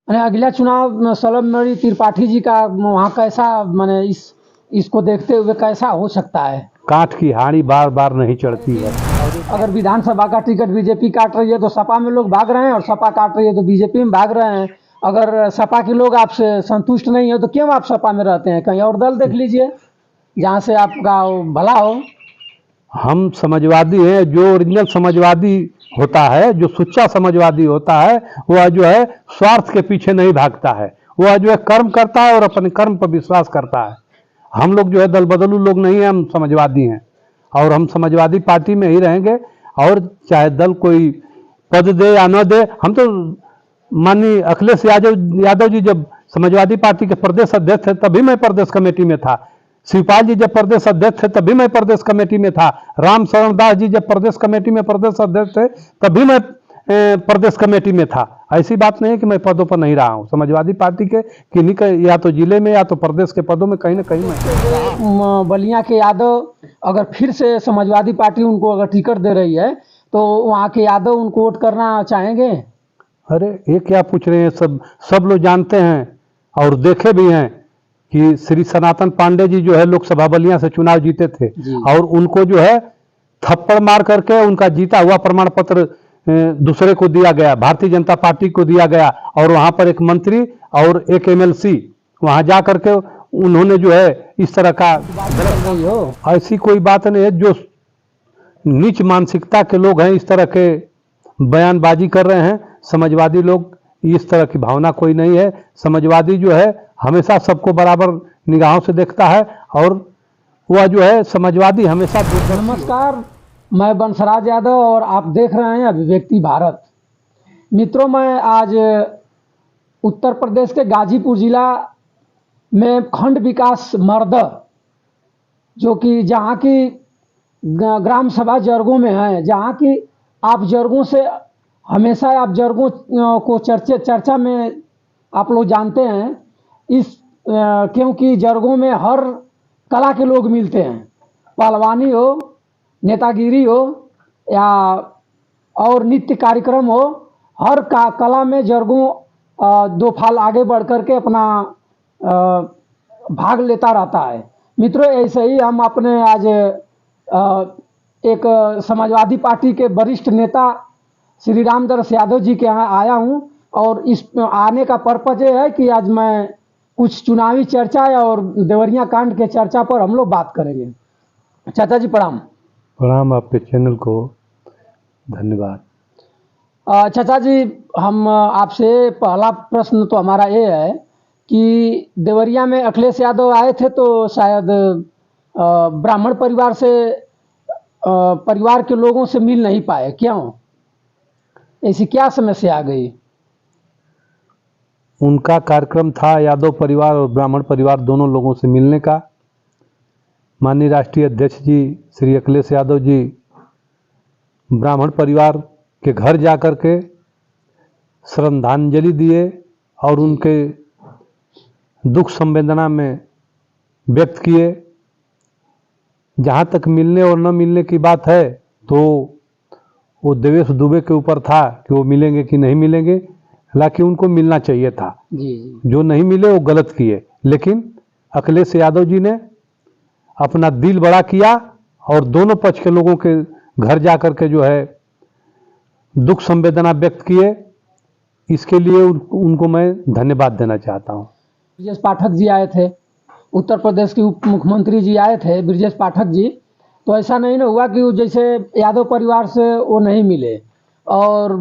अरे अगला चुनाव सलमनरी त्रिपाठी जी का वहाँ कैसा माने इसको देखते हुए कैसा हो सकता है? काठ की हाड़ी बार बार नहीं चढ़ती है। अगर विधानसभा का टिकट बीजेपी काट रही है तो सपा में लोग भाग रहे हैं, और सपा काट रही है तो बीजेपी में भाग रहे हैं। अगर सपा के लोग आपसे संतुष्ट नहीं हो तो क्यों आप सपा में रहते हैं? कहीं और दल देख लीजिए जहाँ से आपका भला हो। हम समाजवादी हैं। जो ओरिजिनल समाजवादी होता है, जो सच्चा समाजवादी होता है, वह जो है स्वार्थ के पीछे नहीं भागता है। वह जो है कर्म करता है और अपने कर्म पर विश्वास करता है। हम लोग जो है दल बदलू लोग नहीं हैं, हम समाजवादी हैं और हम समाजवादी पार्टी में ही रहेंगे। और चाहे दल कोई पद दे या न दे, हम तो माननीय अखिलेश यादव जी जब समाजवादी पार्टी के प्रदेश अध्यक्ष थे तभी मैं प्रदेश कमेटी में था। शिवपाल जी जब प्रदेश अध्यक्ष थे तभी मैं प्रदेश कमेटी में था। राम शरण दास जी जब प्रदेश कमेटी में प्रदेश अध्यक्ष थे तभी मैं प्रदेश कमेटी में था। ऐसी बात नहीं है कि मैं पदों पर नहीं रहा हूँ। समाजवादी पार्टी के किन्हीं के या तो जिले में या तो प्रदेश के पदों में कहीं ना कहीं मैं। बलिया के यादव अगर फिर से समाजवादी पार्टी उनको अगर टिकट दे रही है तो वहाँ के यादव उनको वोट करना चाहेंगे? अरे ये क्या पूछ रहे हैं? सब लोग जानते हैं और देखे भी हैं कि श्री सनातन पांडे जी जो है लोकसभा बलिया से चुनाव जीते थे और उनको जो है थप्पड़ मार करके उनका जीता हुआ प्रमाण पत्र दूसरे को दिया गया, भारतीय जनता पार्टी को दिया गया। और वहां पर एक मंत्री और एक एमएलसी वहां जा करके उन्होंने जो है इस तरह का ऐसी कोई बात नहीं है। जो नीच मानसिकता के लोग हैं इस तरह के बयानबाजी कर रहे हैं। समाजवादी लोग इस तरह की भावना कोई नहीं है। समाजवादी जो है हमेशा सबको बराबर निगाहों से देखता है और वह जो है समाजवादी हमेशा। नमस्कार, मैं बंसराज यादव और आप देख रहे हैं अभिव्यक्ति भारत। मित्रों, मैं आज उत्तर प्रदेश के गाजीपुर जिला में खंड विकास मर्द, जो कि जहाँ की ग्राम सभा जरगों में है, जहाँ की आप जरगों से हमेशा आप जरगों को चर्चा में आप लोग जानते हैं। क्योंकि जरगों में हर कला के लोग मिलते हैं, पहलवानी हो, नेतागिरी हो या और नित्य कार्यक्रम हो, हर कला में जरगों दो फाल आगे बढ़ करके अपना भाग लेता रहता है। मित्रों, ऐसे ही हम अपने आज एक समाजवादी पार्टी के वरिष्ठ नेता श्री रामदास यादव जी के यहाँ आया हूँ और इस आने का पर्पज ये है कि आज मैं कुछ चुनावी चर्चा और देवरिया कांड के चर्चा पर हम लोग बात करेंगे। चाचा जी प्रणाम। प्रणाम, आपके चैनल को धन्यवाद। चाचा जी, हम आपसे पहला प्रश्न तो हमारा ये है कि देवरिया में अखिलेश यादव आए थे तो शायद ब्राह्मण परिवार से परिवार के लोगों से मिल नहीं पाए, क्यों? ऐसी क्या समस्या आ गई? उनका कार्यक्रम था यादव परिवार और ब्राह्मण परिवार दोनों लोगों से मिलने का। माननीय राष्ट्रीय अध्यक्ष जी श्री अखिलेश यादव जी ब्राह्मण परिवार के घर जाकर के श्रद्धांजलि दिए और उनके दुख संवेदना में व्यक्त किए। जहाँ तक मिलने और न मिलने की बात है तो वो देवेश दुबे के ऊपर था कि वो मिलेंगे कि नहीं मिलेंगे, हालांकि उनको मिलना चाहिए था। जी। जो नहीं मिले वो गलत किए, लेकिन अखिलेश यादव जी ने अपना दिल बड़ा किया और दोनों पक्ष के लोगों के घर जाकर के जो है दुख संवेदना व्यक्त किए। इसके लिए उनको मैं धन्यवाद देना चाहता हूँ। ब्रजेश पाठक जी आए थे, उत्तर प्रदेश के उप मुख्यमंत्री जी आए थे ब्रजेश पाठक जी। तो ऐसा नहीं ना हुआ कि जैसे यादव परिवार से वो नहीं मिले और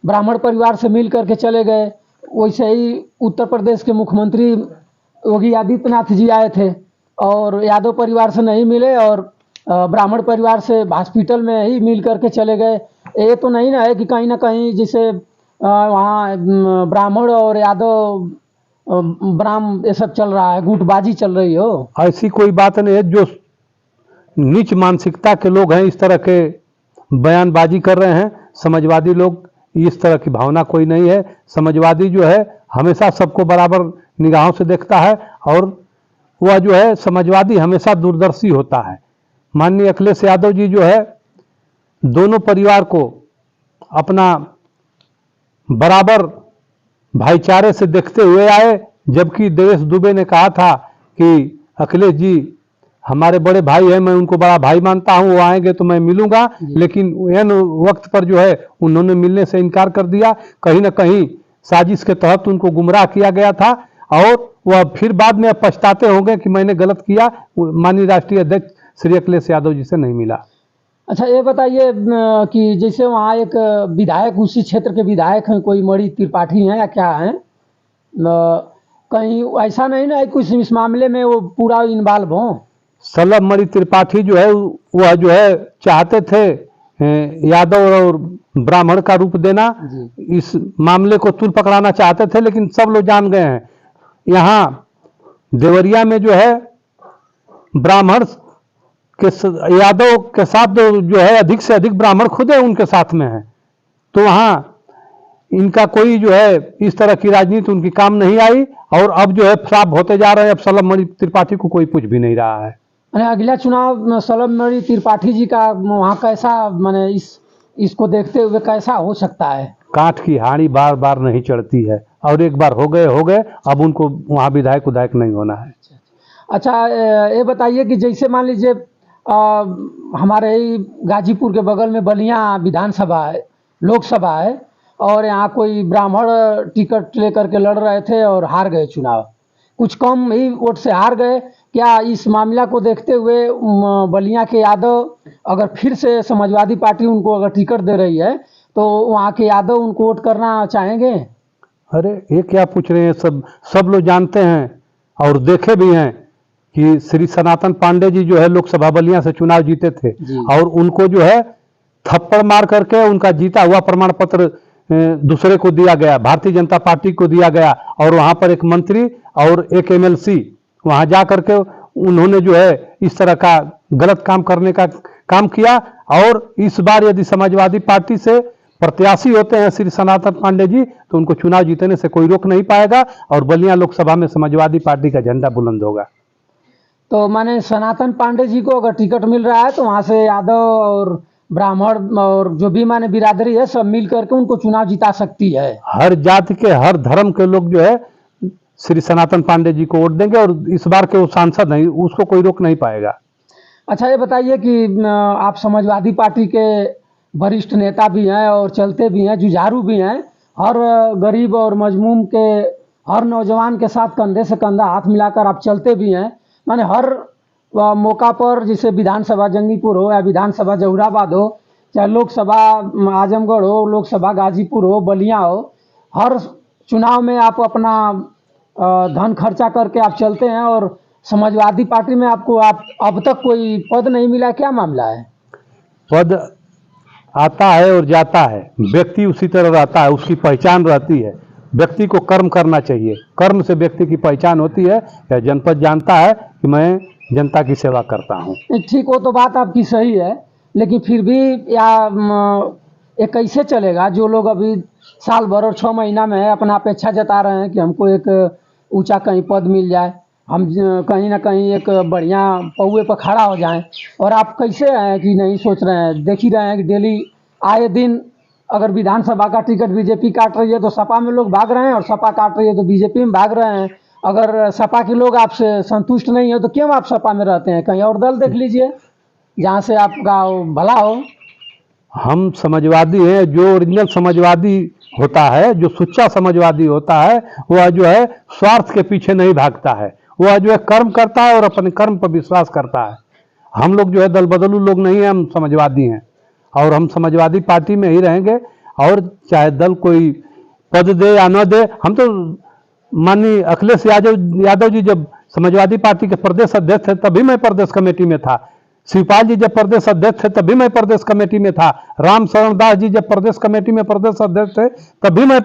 ब्राह्मण परिवार से मिल करके चले गए, वैसे ही उत्तर प्रदेश के मुख्यमंत्री योगी आदित्यनाथ जी आए थे और यादव परिवार से नहीं मिले और ब्राह्मण परिवार से हॉस्पिटल में ही मिल करके चले गए। ये तो नहीं ना है कि कहीं ना कहीं जैसे वहाँ ब्राह्मण और यादव ब्राह्म ये सब चल रहा है, गुटबाजी चल रही हो? ऐसी कोई बात नहीं है। जो नीच मानसिकता के लोग हैं इस तरह के बयानबाजी कर रहे हैं। समाजवादी लोग इस तरह की भावना कोई नहीं है। समाजवादी जो है हमेशा सबको बराबर निगाहों से देखता है और वह जो है समाजवादी हमेशा दूरदर्शी होता है। माननीय अखिलेश यादव जी जो है दोनों परिवार को अपना बराबर भाईचारे से देखते हुए आए, जबकि देवेश दुबे ने कहा था कि अखिलेश जी हमारे बड़े भाई हैं, मैं उनको बड़ा भाई मानता हूं, वो आएंगे तो मैं मिलूंगा, लेकिन एन वक्त पर जो है उन्होंने मिलने से इनकार कर दिया। कहीं ना कहीं साजिश के तहत उनको गुमराह किया गया था और वह फिर बाद में पछताते होंगे कि मैंने गलत किया, माननीय राष्ट्रीय अध्यक्ष श्री अखिलेश यादव जी से नहीं मिला। अच्छा ये बताइए कि जैसे वहाँ एक विधायक, उसी क्षेत्र के विधायक हैं, कोई मणि त्रिपाठी हैं या क्या हैं, कहीं ऐसा नहीं ना है कुछ इस मामले में वो पूरा इन्वॉल्व हों? सलभ मणि त्रिपाठी जो है वह जो है चाहते थे यादव और ब्राह्मण का रूप देना, इस मामले को तूल पकड़ाना चाहते थे, लेकिन सब लोग जान गए हैं यहाँ देवरिया में जो है ब्राह्मण के यादव के साथ जो है अधिक से अधिक ब्राह्मण खुद है उनके साथ में है, तो वहाँ इनका कोई जो है इस तरह की राजनीति उनकी काम नहीं आई और अब जो है साफ होते जा रहे हैं। अब सलभ मणि त्रिपाठी को कोई पूछ भी नहीं रहा है। अगला चुनाव सलभ मणि त्रिपाठी जी का वहाँ कैसा, माने इसको देखते हुए कैसा हो सकता है? काठ की हाड़ी बार बार नहीं चढ़ती है और एक बार हो गए, अब उनको वहाँ विधायक नहीं होना है। अच्छा ये बताइए कि जैसे मान लीजिए हमारे ही गाजीपुर के बगल में बलिया विधानसभा है, लोकसभा है, और यहाँ कोई ब्राह्मण टिकट लेकर के लड़ रहे थे और हार गए चुनाव, कुछ कम ही वोट से हार गए। क्या इस मामला को देखते हुए बलिया के यादव अगर फिर से समाजवादी पार्टी उनको अगर टिकट दे रही है तो वहाँ के यादव उनको वोट करना चाहेंगे? अरे ये क्या पूछ रहे हैं, सब लोग जानते हैं और देखे भी हैं कि श्री सनातन पांडे जी जो है लोकसभा बलिया से चुनाव जीते थे और उनको जो है थप्पड़ मार करके उनका जीता हुआ प्रमाण पत्र दूसरे को दिया गया, भारतीय जनता पार्टी को दिया गया, और वहां पर एक मंत्री और एक एमएलसी वहां जा करके उन्होंने जो है इस तरह का गलत काम करने का काम किया। और इस बार यदि समाजवादी पार्टी से प्रत्याशी होते हैं श्री सनातन पांडे जी तो उनको चुनाव जीतने से कोई रोक नहीं पाएगा और बलिया लोकसभा में समाजवादी पार्टी का झंडा बुलंद होगा। तो माने सनातन पांडे जी को अगर टिकट मिल रहा है तो वहाँ से यादव और ब्राह्मण और जो भी माने बिरादरी है सब मिल करके उनको चुनाव जिता सकती है। हर जाति के हर धर्म के लोग जो है श्री सनातन पांडे जी को वोट देंगे और इस बार के वो सांसद नहीं, उसको कोई रोक नहीं पाएगा। अच्छा ये बताइए कि आप समाजवादी पार्टी के वरिष्ठ नेता भी हैं और चलते भी हैं, जुझारू भी हैं, हर गरीब और मजलूम के हर नौजवान के साथ कंधे से कंधा हाथ मिलाकर आप चलते भी हैं, माने हर मौका पर, जैसे विधानसभा जंगीपुर हो या विधानसभा जहुराबाद हो, चाहे लोकसभा आजमगढ़ हो, लोकसभा गाजीपुर हो, बलिया हो, हर चुनाव में आप अपना धन खर्चा करके आप चलते हैं और समाजवादी पार्टी में आपको अब तक कोई पद नहीं मिला, क्या मामला है? पद आता है और जाता है, व्यक्ति उसी तरह रहता है, उसकी पहचान रहती है। व्यक्ति को कर्म करना चाहिए, कर्म से व्यक्ति की पहचान होती है। या जनपद जानता है कि मैं जनता की सेवा करता हूँ। ठीक, वो तो बात आपकी सही है, लेकिन फिर भी ये कैसे चलेगा जो लोग अभी साल भर और 6 महीना में अपना अपेक्षा जता रहे हैं कि हमको एक ऊंचा कहीं पद मिल जाए, हम कहीं ना कहीं एक बढ़िया पौवे पर खड़ा हो जाएं, और आप कैसे हैं कि नहीं सोच रहे हैं? देख ही रहे हैं कि डेली आए दिन अगर विधानसभा का टिकट बीजेपी काट रही है तो सपा में लोग भाग रहे हैं और सपा काट रही है तो बीजेपी में भाग रहे हैं। अगर सपा के लोग आपसे संतुष्ट नहीं हो तो क्यों आप सपा में रहते हैं? कहीं और दल देख लीजिए जहाँ से आपका भला हो। हम समाजवादी हैं, जो ओरिजिनल समाजवादी होता है, जो सच्चा समाजवादी होता है, वह जो है स्वार्थ के पीछे नहीं भागता है, वह जो है कर्म करता है और अपने कर्म पर विश्वास करता है। हम लोग जो है दल बदलू लोग नहीं हैं, हम समाजवादी हैं और हम समाजवादी पार्टी में ही रहेंगे। और चाहे दल कोई पद दे या न दे, हम तो माननीय अखिलेश यादव जी जब समाजवादी पार्टी के प्रदेश अध्यक्ष थे तभी मैं प्रदेश कमेटी में था, शिवपाल जी जब प्रदेश अध्यक्ष थे तभी मैं प्रदेश कमेटी में था, राम शरण दास जी जब प्रदेश कमेटी में प्रदेश अध्यक्ष थे तभी मैं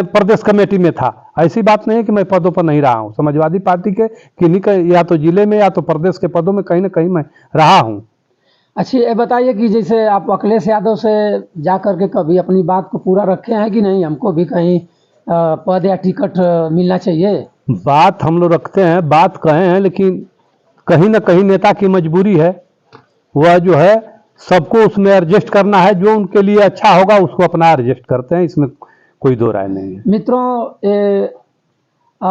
प्रदेश कमेटी में था। ऐसी बात नहीं है कि मैं पदों पर नहीं रहा हूँ, समाजवादी पार्टी के किन्हीं के या तो जिले में या तो प्रदेश के पदों में कहीं ना कहीं मैं रहा हूँ। अच्छा ये बताइए कि जैसे आप अखिलेश यादव से जा करके कभी अपनी बात को पूरा रखे हैं कि नहीं, हमको भी कहीं पद या टिकट मिलना चाहिए? बात हम लोग रखते हैं, बात कहे हैं, लेकिन कहीं ना कहीं नेता की मजबूरी है, वह जो है सबको उसमें एडजस्ट करना है, जो उनके लिए अच्छा होगा उसको अपना एडजस्ट करते हैं, इसमें कोई दो राय नहीं है। मित्रों,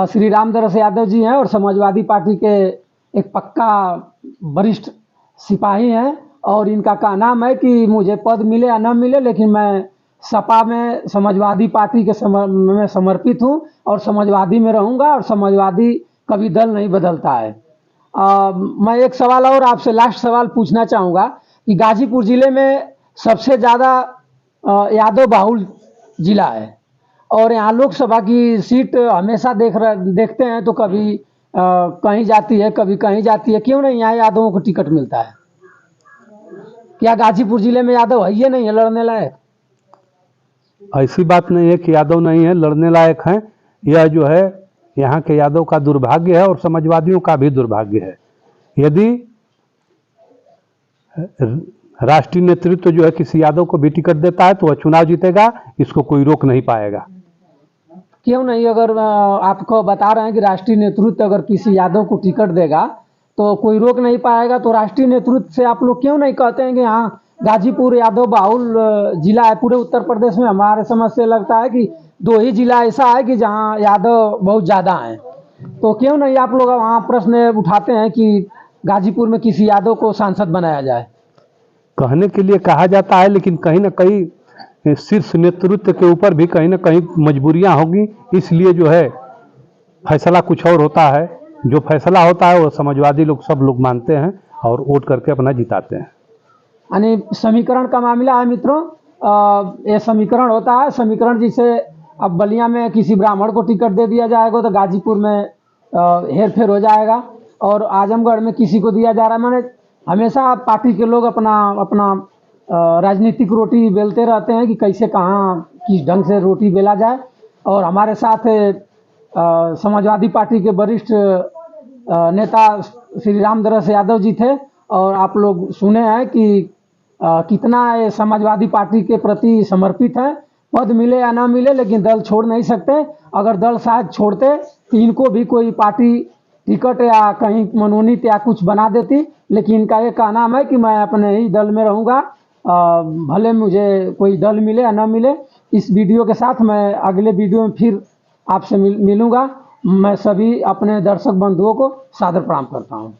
श्री रामदरस यादव जी हैं और समाजवादी पार्टी के एक पक्का वरिष्ठ सिपाही हैं और इनका कहना है कि मुझे पद मिले या न मिले, लेकिन मैं सपा में समाजवादी पार्टी के में समर्पित हूं और समाजवादी में रहूंगा और समाजवादी कभी दल नहीं बदलता है। मैं एक सवाल और आपसे लास्ट सवाल पूछना चाहूँगा कि गाजीपुर ज़िले में सबसे ज़्यादा यादव बाहुल ज़िला है और यहाँ लोकसभा की सीट हमेशा देखते हैं तो कभी कहीं जाती है, कभी कहीं जाती है। क्यों नहीं यहाँ यादवों को टिकट मिलता है? क्या गाजीपुर ज़िले में यादव है ही नहीं है लड़ने लायक? ऐसी बात नहीं है कि यादव नहीं है, लड़ने लायक हैं। यह जो है यहाँ के यादव का दुर्भाग्य है और समाजवादियों का भी दुर्भाग्य है। यदि राष्ट्रीय नेतृत्व जो है किसी यादव को भी टिकट देता है तो वह चुनाव जीतेगा, इसको कोई रोक नहीं पाएगा। क्यों नहीं? अगर आपको बता रहे हैं कि राष्ट्रीय नेतृत्व अगर किसी यादव को टिकट देगा तो कोई रोक नहीं पाएगा, तो राष्ट्रीय नेतृत्व से आप लोग क्यों नहीं कहते हैं कि हाँ गाजीपुर यादव बाहुल जिला है? पूरे उत्तर प्रदेश में हमारे समझ से लगता है कि 2 ही जिला ऐसा है कि जहाँ यादव बहुत ज़्यादा हैं, तो क्यों नहीं आप लोग वहाँ प्रश्न उठाते हैं कि गाजीपुर में किसी यादव को सांसद बनाया जाए? कहने के लिए कहा जाता है, लेकिन कहीं ना कहीं शीर्ष नेतृत्व के ऊपर भी कहीं ना कहीं मजबूरियां होगी, इसलिए जो है फैसला कुछ और होता है। जो फैसला होता है वो समाजवादी लोग सब लोग मानते हैं और वोट करके अपना जिताते हैं। यानी समीकरण का मामला है मित्रों। ये समीकरण होता है, समीकरण जिसे अब बलिया में किसी ब्राह्मण को टिकट दे दिया जाएगा तो गाजीपुर में हेर फेर हो जाएगा और आजमगढ़ में किसी को दिया जा रहा है। माने हमेशा पार्टी के लोग अपना राजनीतिक रोटी बेलते रहते हैं कि कैसे कहाँ किस ढंग से रोटी बेला जाए। और हमारे साथ समाजवादी पार्टी के वरिष्ठ नेता श्री रामदरस यादव जी थे और आप लोग सुने हैं कि कितना ये समाजवादी पार्टी के प्रति समर्पित है। पद मिले या ना मिले लेकिन दल छोड़ नहीं सकते। अगर दल शायद छोड़ते तो इनको भी कोई पार्टी टिकट या कहीं मनोनीत या कुछ बना देती, लेकिन इनका ये कहना है कि मैं अपने ही दल में रहूँगा, भले मुझे कोई दल मिले या ना मिले। इस वीडियो के साथ मैं अगले वीडियो में फिर आपसे मिलूँगा। मैं सभी अपने दर्शक बंधुओं को सादर प्रणाम करता हूँ।